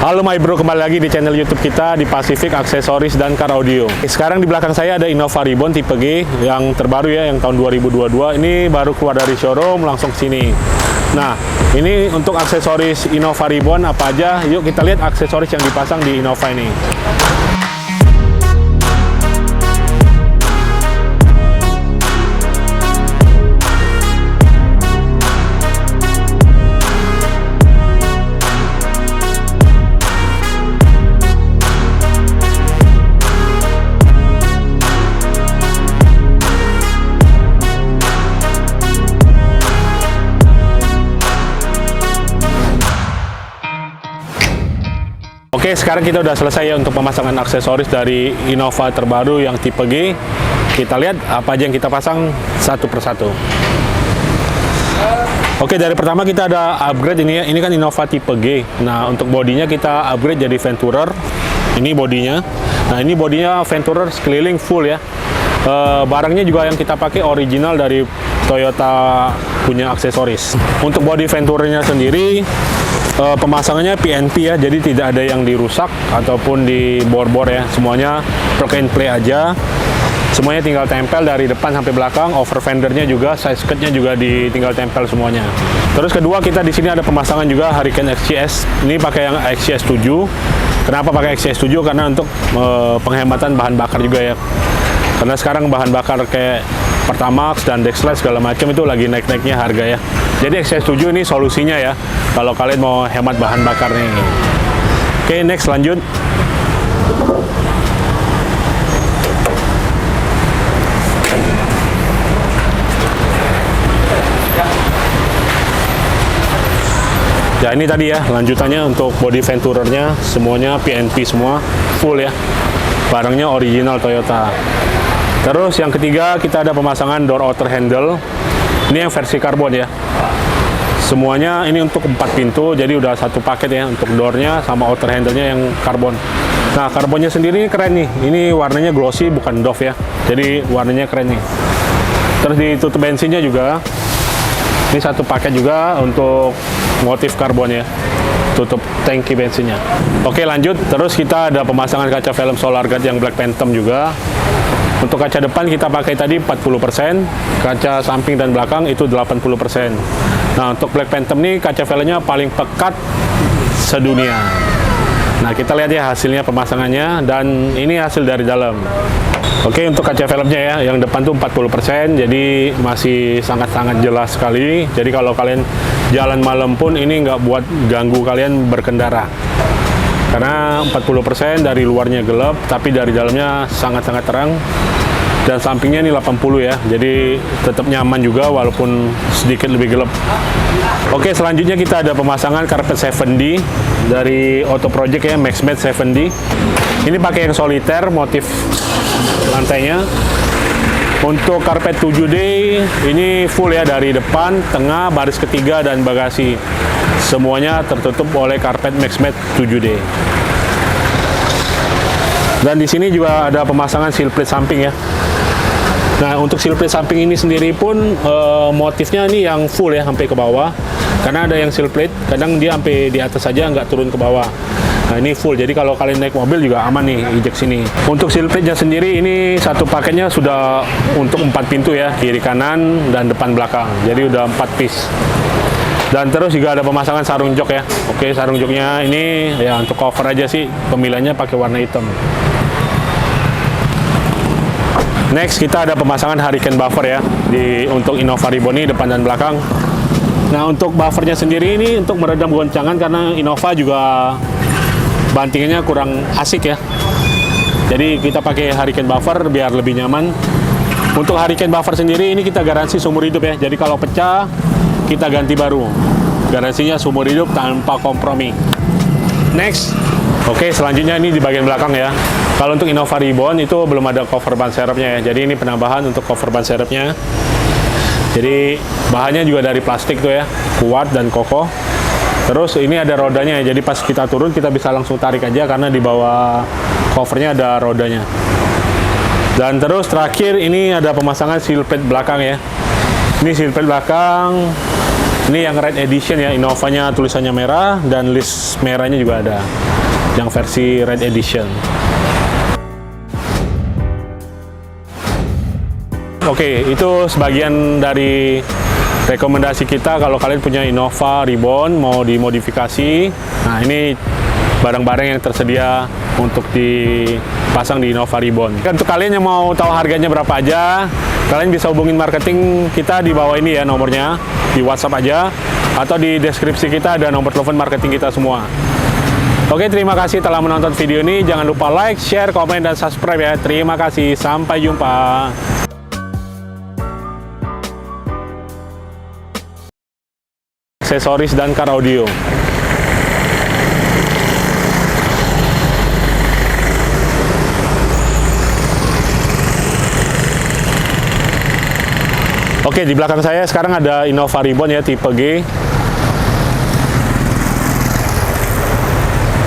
Halo my bro, kembali lagi di channel YouTube kita di Pacific Aksesoris dan Car Audio. Sekarang di belakang saya ada Innova Reborn tipe G yang terbaru ya, yang tahun 2022. Ini baru keluar dari showroom langsung sini. Nah, ini untuk aksesoris Innova Reborn apa aja? Yuk kita lihat aksesoris yang dipasang di Innova ini. Oke, sekarang kita udah selesai ya untuk pemasangan aksesoris dari Innova terbaru yang tipe G. Kita lihat apa aja yang kita pasang satu persatu. Oke, dari pertama kita ada upgrade ini ya. Ini kan Innova tipe G. Nah, untuk bodinya kita upgrade jadi Venturer. Ini bodinya. Nah, ini bodinya Venturer sekeliling full ya. Barangnya juga yang kita pakai original dari Toyota punya aksesoris. Untuk bodi Venturernya sendiri pemasangannya PNP ya, jadi tidak ada yang dirusak ataupun dibor-bor ya, semuanya plug and play aja, semuanya tinggal tempel dari depan sampai belakang. Over fendernya juga, side skirtnya juga tinggal tempel semuanya. Terus kedua, kita di sini ada pemasangan juga Hurricane XCS. Ini pakai yang XCS 7. Kenapa pakai XCS 7? Karena untuk penghematan bahan bakar juga ya. Karena sekarang bahan bakar kayak Pertamax dan Dexlite segala macam itu lagi naik-naiknya harga ya. Jadi XCS 7 ini solusinya ya kalau kalian mau hemat bahan bakar nih. Oke, next lanjut. Ya, ini tadi ya lanjutannya untuk body Venturernya, semuanya PNP semua full ya. Barangnya original Toyota. Terus yang ketiga kita ada pemasangan door outer handle. Ini yang versi karbon ya. Semuanya ini untuk 4 pintu, jadi udah satu paket ya untuk doornya sama outer handle-nya yang karbon. Nah, karbonnya sendiri keren nih. Ini warnanya glossy bukan doff ya. Jadi warnanya keren nih. Terus ditutup bensinnya juga. Ini satu paket juga untuk motif karbon ya. Tutup tangki bensinnya. Oke, lanjut. Terus kita ada pemasangan kaca film Solar Guard yang Black Phantom juga. Untuk kaca depan kita pakai tadi 40%, kaca samping dan belakang itu 80%. Nah, untuk Black Phantom nih kaca velgnya paling pekat sedunia. Nah, kita lihat ya hasilnya pemasangannya, dan ini hasil dari dalam. Oke, untuk kaca velgnya ya, yang depan tuh 40%, jadi masih sangat-sangat jelas sekali. Jadi kalau kalian jalan malam pun ini nggak buat ganggu kalian berkendara. Karena 40% dari luarnya gelap, tapi dari dalamnya sangat-sangat terang. Dan sampingnya ini 80 ya, jadi tetap nyaman juga walaupun sedikit lebih gelap. Oke, selanjutnya kita ada pemasangan karpet 7D dari Auto Project ya, MaxMat 7D. Ini pakai yang soliter motif lantainya. Untuk karpet 7D ini full ya, dari depan, tengah, baris ketiga, dan bagasi. Semuanya tertutup oleh karpet MaxMat 7D. Dan di sini juga ada pemasangan seal plate samping ya. Nah, untuk seal plate samping ini sendiri pun motifnya ini yang full ya, sampai ke bawah. Karena ada yang seal plate, kadang dia sampai di atas saja, nggak turun ke bawah. Nah, ini full, jadi kalau kalian naik mobil juga aman nih, injek sini. Untuk seal plate-nya sendiri ini satu paketnya sudah untuk 4 pintu ya, kiri kanan dan depan belakang. Jadi udah 4 piece. Dan terus juga ada pemasangan sarung jok ya. Oke, sarung joknya ini ya untuk cover aja sih, pemilihannya pakai warna hitam. Next kita ada pemasangan Hurricane buffer ya untuk Innova Reborn ini depan dan belakang. Nah, untuk buffernya sendiri ini untuk meredam goncangan, karena Innova juga bantingannya kurang asik ya. Jadi kita pakai Hurricane buffer biar lebih nyaman. Untuk Hurricane buffer sendiri ini kita garansi seumur hidup ya. Jadi kalau pecah kita ganti baru. Garansinya seumur hidup tanpa kompromi. Next. Oke, selanjutnya ini di bagian belakang ya. Kalau untuk Innova Reborn itu belum ada cover ban serepnya ya. Jadi ini penambahan untuk cover ban serepnya. Jadi bahannya juga dari plastik tuh ya, kuat dan kokoh. Terus ini ada rodanya ya. Jadi pas kita turun kita bisa langsung tarik aja karena di bawah covernya ada rodanya. Dan terus terakhir ini ada pemasangan seal plate belakang ya. Ini seal plate belakang. Ini yang Red Edition ya, Innovanya tulisannya merah dan list merahnya juga ada. Yang versi Red Edition. Oke, itu sebagian dari rekomendasi kita kalau kalian punya Innova Reborn mau dimodifikasi. Nah, ini barang-barang yang tersedia untuk dipasang di Innova Reborn. Untuk kalian yang mau tahu harganya berapa aja, kalian bisa hubungin marketing kita di bawah ini ya nomornya, di WhatsApp aja, atau di deskripsi kita ada nomor telepon marketing kita semua. Oke, terima kasih telah menonton video ini. Jangan lupa like, share, komen, dan subscribe ya. Terima kasih, sampai jumpa. Aksesoris dan car audio. Oke, di belakang saya sekarang ada Innova Reborn ya, tipe G.